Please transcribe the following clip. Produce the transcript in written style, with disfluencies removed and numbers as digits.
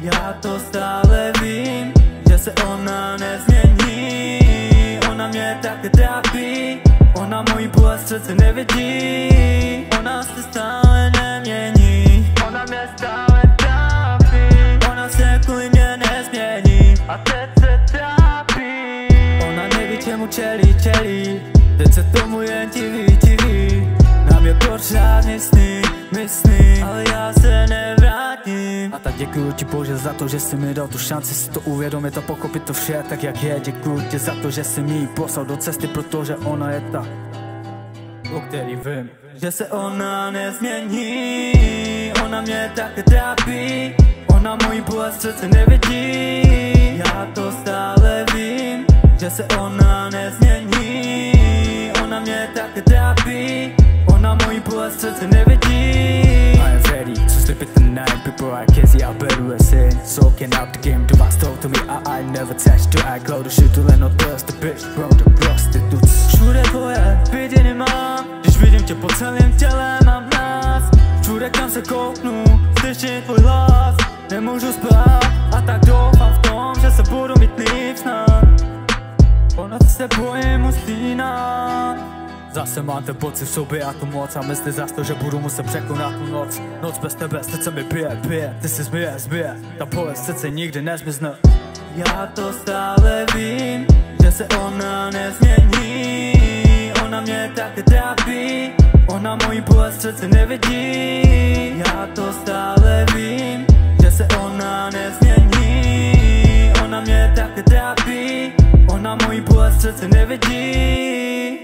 Já to stále vím, že se ona nezmění. Ona mě tak trápí, ona můj bolest přece nevidí. Ona se stále nemění, ona mě stále trápí. Ona se kvůli mě nezmění a teď se trápí. Ona neví čemu čelí, teď se tomu jen diví. Na mě pořád myslí, ale já se nevrátím. A tak děkuju ti Bože za to, že jsi mi dal tu šanci si to uvědomit a pochopit to vše tak jak je. Děkuju ti za to, že jsi mi ji poslal do cesty, protože ona je ta, o který vím, že se ona nezmění. Ona mě tak trápí, ona můj bolest přece nevidí. Já to stále vím, že se ona nezmění. Ona mě tak trápí, ona můj bolest přece nevidí. I am ready to sleep at the night, people I can see, I better sin. Soaking up the game, do I stole to me, I never touch. Do I glow to shoot to let no dust, the bitch from the prostitutes. Všude tvoje vidění mám, když vidím tě po celém těle, mám nás. Všude kam se kouknu, slyším tvůj hlas. Nemůžu spát a tak doufám v tom, že se budu mít líp snad. Po noci se bojím usínat. Zase mám ten pocit v sobě a tu moc a mysli zas to, že budu muset překonat tu noc. Noc bez tebe, srdce mi bije, ty si zbije, ta bolest srdce nikdy nezmizne. Já to stále vím, že se ona nezmění. Ona mě tak trápí, ona můj bolest přece nevidí. Já to stále vím, že se ona nezmění. Ona mě tak trápí, ona můj bolest přece nevidí.